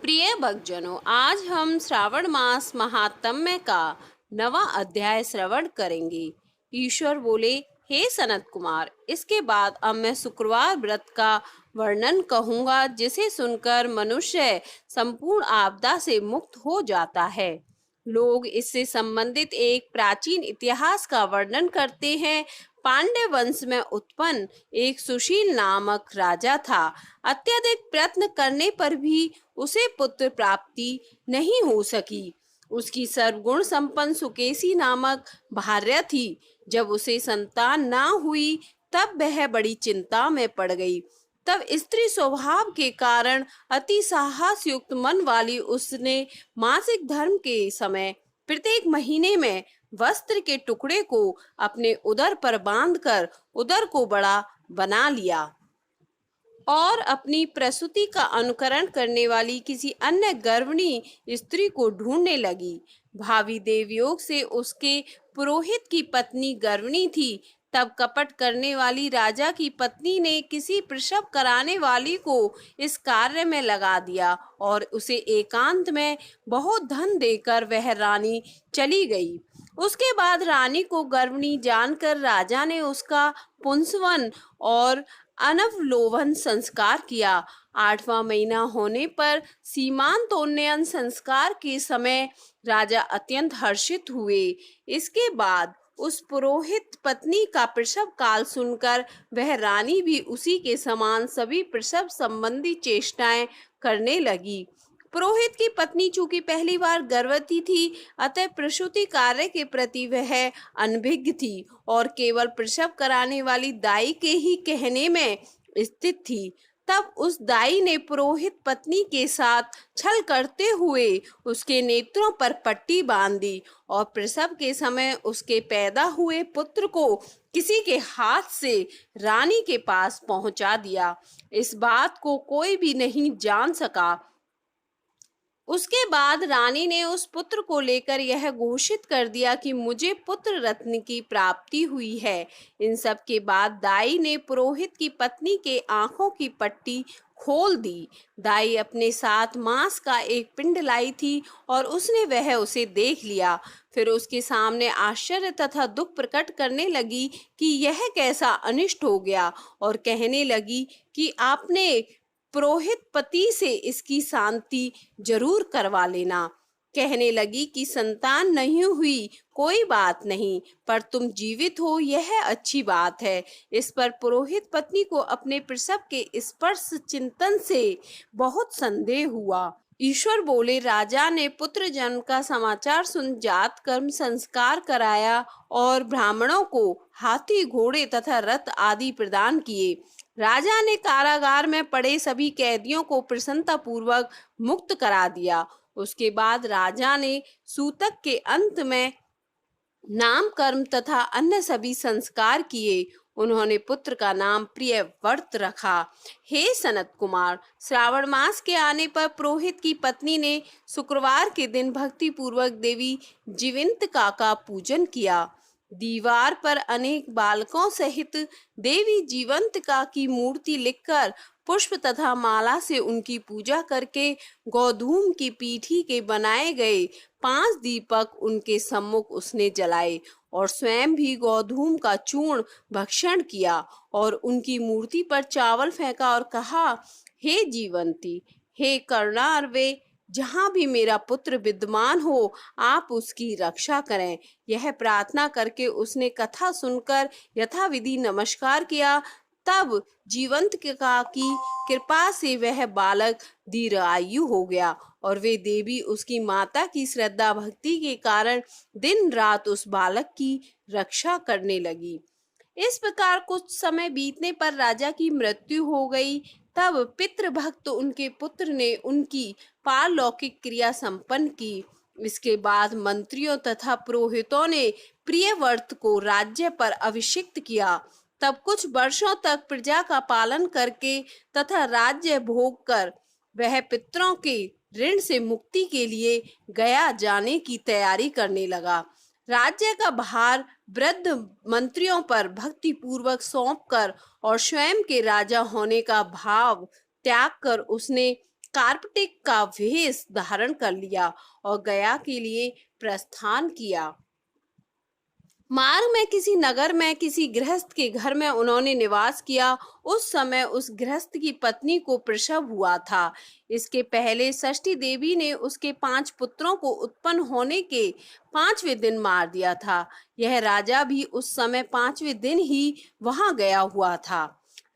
प्रिय भक्तजनों, आज हम श्रावण मास महात्म्य का नवा अध्याय श्रवण करेंगे। ईश्वर बोले, हे सनत कुमार, इसके बाद अब मैं शुक्रवार व्रत का वर्णन कहूंगा, जिसे सुनकर मनुष्य संपूर्ण आपदा से मुक्त हो जाता है। लोग इससे संबंधित एक प्राचीन इतिहास का वर्णन करते हैं। पांड्य वंश में उत्पन्न एक सुशील नामक राजा था। अत्यधिक प्रयत्न करने पर भी उसे पुत्र प्राप्ति नहीं हो सकी। उसकी सर्वगुण संपन्न सुकेशी नामक भार्या थी। जब उसे संतान ना हुई तब वह बड़ी चिंता में पड़ गई। तब स्त्री स्वभाव के कारण अति साहस युक्त मन वाली उसने मासिक धर्म के समय प्रत्येक महीने में वस्त्र के टुकड़े को अपने उदर पर बांधकर उदर को बड़ा बना लिया और अपनी प्रसूति का अनुकरण करने वाली किसी अन्य गर्भिणी स्त्री को ढूंढने लगी। भावी देवयोग से उसके पुरोहित की पत्नी गर्भिणी थी। तब कपट करने वाली राजा की पत्नी ने किसी प्रसव कराने वाली को इस कार्य में लगा दिया और उसे एकांत में बहुत धन देकर वह रानी चली गई। उसके बाद रानी को गर्भिणी जानकर राजा ने उसका पुंसवन और अनवलोकन संस्कार किया। 8वां महीना होने पर सीमांतोन्नयन संस्कार के समय राजा अत्यंत हर्षित हुए। इसके बाद उस पुरोहित पत्नी का प्रसव काल सुनकर वह रानी भी उसी के समान सभी प्रसव संबंधी चेष्टाएं करने लगी। पुरोहित की पत्नी चूंकि पहली बार गर्भवती थी, अतः प्रसूति कार्य के प्रति वह अनभिज्ञ थी और केवल प्रसव कराने वाली दाई के ही कहने में स्थित थी। तब उस दाई ने पुरोहित पत्नी के साथ छल करते हुए उसके नेत्रों पर पट्टी बांध दी और प्रसव के समय उसके पैदा हुए पुत्र को किसी के हाथ से रानी के पास पहुंचा दिया। इस बात को कोई भी नहीं जान सका। उसके बाद रानी ने उस पुत्र को लेकर यह घोषित कर दिया कि मुझे पुत्र रत्न की प्राप्ति हुई है। इन सब के बाद दाई ने पुरोहित की पत्नी के आंखों की पट्टी खोल दी। दाई अपने साथ मांस का एक पिंड लाई थी और उसने वह उसे देख लिया। फिर उसके सामने आश्चर्य तथा दुख प्रकट करने लगी कि यह कैसा अनिष्ट हो गया और कहने लगी कि आपने पुरोहित पति से इसकी शांति जरूर करवा लेना। कहने लगी कि संतान नहीं हुई कोई बात नहीं, पर तुम जीवित हो यह अच्छी बात है। इस पर पुरोहित पत्नी को अपने प्रसव के स्पर्श चिंतन से बहुत संदेह हुआ। ईश्वर बोले, राजा ने पुत्र जन्म का समाचार सुन जात कर्म संस्कार कराया और ब्राह्मणों को हाथी घोड़े तथा रथ आदि प्रदान किए। राजा ने कारागार में पड़े सभी कैदियों को प्रसन्नता पूर्वक मुक्त करा दिया। उसके बाद राजा ने सूतक के अंत में नामकर्म तथा अन्य सभी संस्कार किए। उन्होंने पुत्र का नाम प्रियव्रत रखा। हे सनत कुमार, श्रावण मास के आने पर पुरोहित की पत्नी ने शुक्रवार के दिन भक्ति पूर्वक देवी जीवंतिका का पूजन किया। दीवार पर अनेक बालकों सहित देवी जीवंतिका की मूर्ति लिखकर पुष्प तथा माला से उनकी पूजा करके गोधूम की पीठी के बनाए गए 5 दीपक उनके सम्मुख उसने जलाए और स्वयं भी गोधूम का चूर्ण भक्षण किया और उनकी मूर्ति पर चावल फेंका और कहा, हे जीवंती, हे करुणार्वे, जहाँ भी मेरा पुत्र विद्यमान हो आप उसकी रक्षा करें। यह प्रार्थना करके उसने कथा सुनकर यथाविधि नमस्कार किया। तब जीवंतिका की कृपा से वह बालक दीर्घायु हो गया और वे देवी उसकी माता की श्रद्धा भक्ति के कारण दिन रात उस बालक की रक्षा करने लगी। इस प्रकार कुछ समय बीतने पर राजा की मृत्यु हो गई। तब पितृभक्त उनके पुत्र ने उनकी पारलौकिक क्रिया संपन्न की। इसके बाद मंत्रियों तथा पुरोहितों ने प्रियव्रत को राज्य पर अभिषिक्त किया। तब कुछ वर्षों तक प्रजा का पालन करके तथा राज्य भोग कर वह पितरों के ऋण से मुक्ति के लिए गया जाने की तैयारी करने लगा। राज्य का भार वृद्ध मंत्रियों पर भक्ति पूर्वक सौंपकर और स्वयं के राजा होने का भाव त्याग कर उसने कार्पटिक का वेश धारण कर लिया और गया के लिए प्रस्थान किया। मार्ग में किसी नगर में किसी गृहस्थ के घर में उन्होंने निवास किया। उस समय उस गृहस्थ की पत्नी को प्रसव हुआ था। इसके पहले षष्ठी देवी ने उसके 5 पुत्रों को उत्पन्न होने के 5वें दिन मार दिया था। यह राजा भी उस समय 5वें दिन ही वहां गया हुआ था।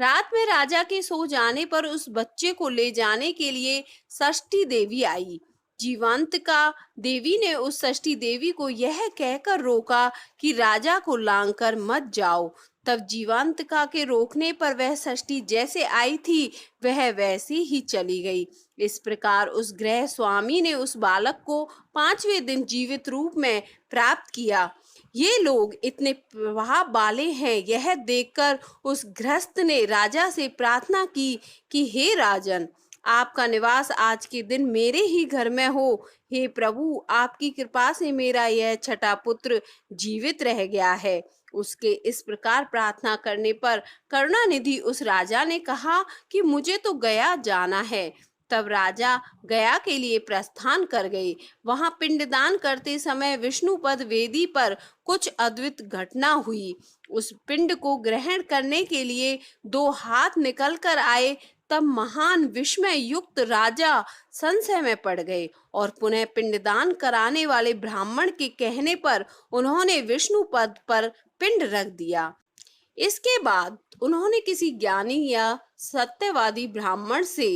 रात में राजा के सो जाने पर उस बच्चे को ले जाने के लिए षष्ठी देवी आई। जीवंतिका देवी ने उस षष्ठी देवी को यह कहकर रोका कि राजा को लांघकर मत जाओ। तब जीवंतिका के रोकने पर वह षष्ठी जैसे आई थी वह वैसे ही चली गई। इस प्रकार उस गृह स्वामी ने उस बालक को 5वें दिन जीवित रूप में प्राप्त किया। ये लोग इतने प्रभाव वाले हैं, यह देखकर उस गृहस्थ ने राजा से प्रार्थना की कि हे राजन, आपका निवास आज के दिन मेरे ही घर में हो। हे प्रभु, आपकी कृपा से मेरा यह छठा पुत्र जीवित रह गया है। उसके इस प्रकार प्रार्थना करने पर करुणानिधि उस राजा ने कहा कि मुझे तो गया जाना है। तब राजा गया के लिए प्रस्थान कर गए। वहां पिंडदान करते समय विष्णुपद वेदी पर कुछ अद्भुत घटना हुई। उस पिंड को ग्रहण करने के लिए 2 हाथ निकल कर आए। तब महान विस्मय युक्त राजा संशय में पड़ गए और पुनः पिंडदान कराने वाले ब्राह्मण के कहने पर उन्होंने विष्णु पद पर पिंड रख दिया। इसके बाद उन्होंने किसी ज्ञानी या सत्यवादी ब्राह्मण से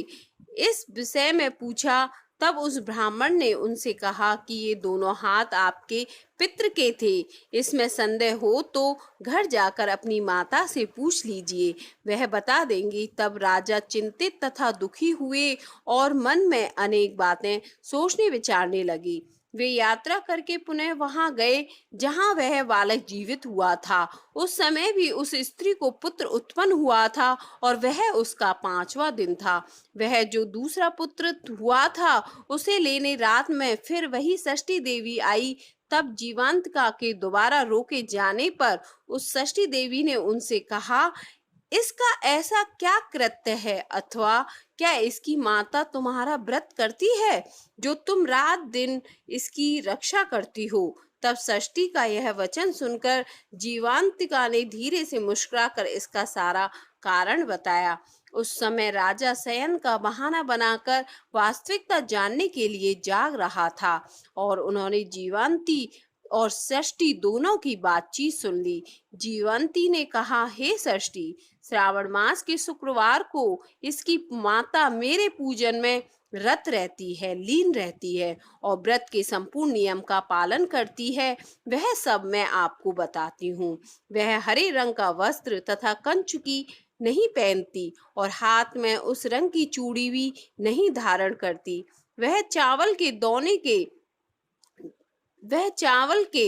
इस विषय में पूछा। तब उस ब्राह्मण ने उनसे कहा कि ये दोनों हाथ आपके पितृ के थे। इसमें संदेह हो तो घर जाकर अपनी माता से पूछ लीजिए, वह बता देंगी। तब राजा चिंतित तथा दुखी हुए और मन में अनेक बातें सोचने विचारने लगी। वे यात्रा करके पुनः वहां गए जहां वह बालक जीवित हुआ था। उस समय भी उस स्त्री को पुत्र उत्पन्न हुआ था और वह उसका 5वां दिन था। वह जो दूसरा पुत्र हुआ था उसे लेने रात में फिर वही षष्ठी देवी आई। तब जीवंतिका के दोबारा रोके जाने पर उस षष्ठी देवी ने उनसे कहा, इसका ऐसा क्या कृत्य है अथवा क्या इसकी माता तुम्हारा व्रत करती है जो तुम रात दिन इसकी रक्षा करती हो। तब षष्ठी का यह वचन सुनकर जीवंतिका ने धीरे से मुस्कुराकर इसका सारा कारण बताया। उस समय राजा शयन का बहाना बनाकर वास्तविकता जानने के लिए जाग रहा था और उन्होंने जीवंती और षष्ठी दोनों की बातचीत सुन ली। जीवंती ने कहा, हे षष्ठी, श्रावण मास के शुक्रवार को इसकी माता मेरे पूजन में रत रहती है, लीन रहती है और व्रत के संपूर्ण नियम का पालन करती है। वह सब मैं आपको बताती हूँ। वह हरे रंग का वस्त्र तथा कंचुकी नहीं पहनती और हाथ में उस रंग की चूड़ी भी नहीं धारण करती। वह चावल के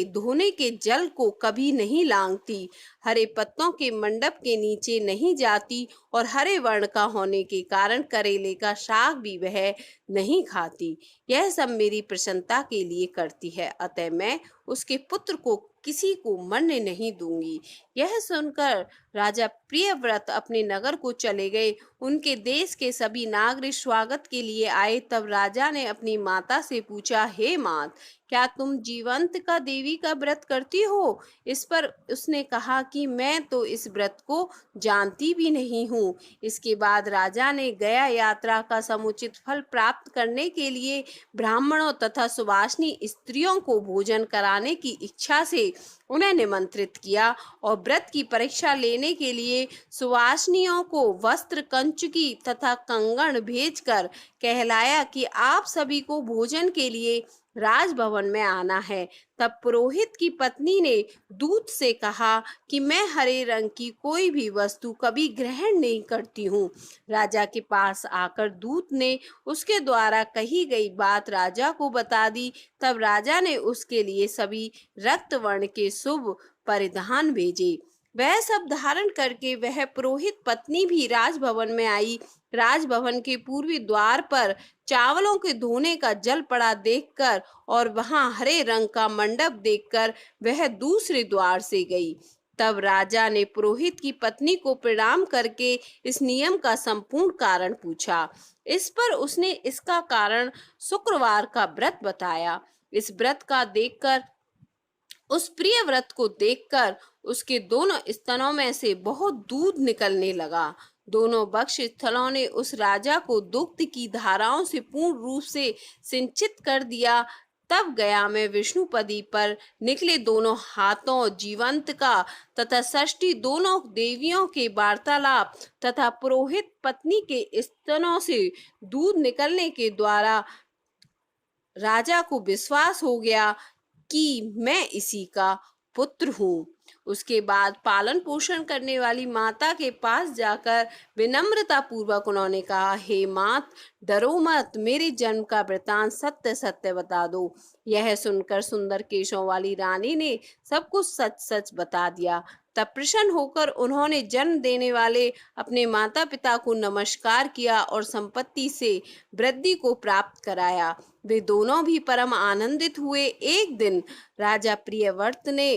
धोने के जल को कभी नहीं लांघती, हरे पत्तों के मंडप के नीचे नहीं जाती और हरे वर्ण का होने के कारण करेले का साग भी वह नहीं खाती। यह सब मेरी प्रसन्नता के लिए करती है, अतः मैं उसके पुत्र को किसी को मरने नहीं दूंगी। यह सुनकर राजा प्रियव्रत अपने नगर को चले गए। उनके देश के सभी नागरिक स्वागत के लिए आए। तब राजा ने अपनी माता से पूछा, हे मात, क्या तुम जीवंतिका देवी का व्रत करती हो? इस पर उसने कहा कि मैं तो इस व्रत को जानती भी नहीं हूँ। इसके बाद राजा ने गया यात्रा का समुचित फल प्राप्त करने के लिए ब्राह्मणों तथा सुवासिनी स्त्रियों को भोजन कराने की इच्छा से उन्हें निमंत्रित किया और व्रत की परीक्षा लेने के लिए सुवासिनियों को वस्त्र, कंचुकी तथा कंगन भेजकर कहलाया कि आप सभी को भोजन के लिए राजभवन में आना है। तब पुरोहित की पत्नी ने दूत से कहा कि मैं हरे रंग की कोई भी वस्तु कभी ग्रहण नहीं करती हूँ। राजा के पास आकर दूत ने उसके द्वारा कही गई बात राजा को बता दी। तब राजा ने उसके लिए सभी रक्त वर्ण के शुभ परिधान भेजे। वह सब धारण करके वह पुरोहित पत्नी भी राजभवन में आई। राजभवन के पूर्वी द्वार पर चावलों के धोने का जल पड़ा देखकर और वहां हरे रंग का मंडप देखकर वह दूसरे द्वार से गई। तब राजा ने पुरोहित की पत्नी को प्रणाम करके इस नियम का संपूर्ण कारण पूछा। इस पर उसने इसका कारण शुक्रवार का व्रत बताया। इस व्रत का देखकर उस प्रिय व्रत को देखकर उसके दोनों स्तनों में से बहुत दूध निकलने लगा। दोनों वक्ष स्थलों ने उस राजा को दुग्ध की धाराओं से पूर्ण रूप से सिंचित कर दिया। तब गया में विष्णुपदी पर निकले दोनों हाथों जीवंत का तथा षष्ठी दोनों देवियों के वार्तालाप तथा पुरोहित पत्नी के स्तनों से दूध निकलने के द्वारा राजा को विश्वास हो गया कि मैं इसी का पुत्र हूँ। उसके बाद पालन पोषण करने वाली माता के पास जाकर विनम्रता पूर्वक उन्होंने कहा, हे मात, डरो मत, मेरे जन्म का वृतांत सत्य सत्य बता दो। यह सुनकर सुंदर केशों वाली रानी ने सब कुछ सच सच बता दिया। तब प्रसन्न होकर उन्होंने जन्म देने वाले अपने माता पिता को नमस्कार किया और संपत्ति से वृद्धि को प्राप्त कराया। वे दोनों भी परम आनंदित हुए। एक दिन राजा प्रियव्रत ने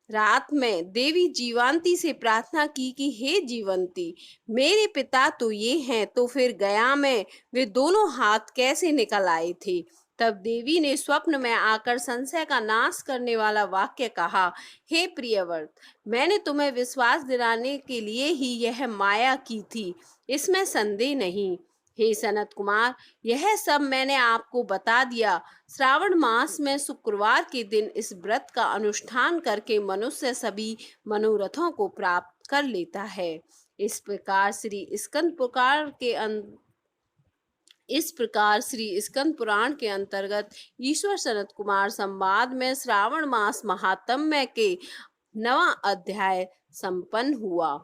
रात में देवी जीवंती से प्रार्थना की कि हे जीवंती, मेरे पिता तो ये हैं, तो फिर गया में वे दोनों हाथ कैसे निकल आए थे। तब देवी ने स्वप्न में आकर संशय का नाश करने वाला वाक्य कहा, हे प्रियव्रत, मैंने तुम्हें विश्वास दिलाने के लिए ही यह माया की थी, इसमें संदेह नहीं। हे सनत कुमार, यह सब मैंने आपको बता दिया। श्रावण मास में शुक्रवार के दिन इस व्रत का अनुष्ठान करके मनुष्य सभी मनोरथों को प्राप्त कर लेता है। इस प्रकार श्री स्कंद पुराण के अंतर्गत ईश्वर सनत कुमार संवाद में श्रावण मास महात्म्य के 9वां अध्याय संपन्न हुआ।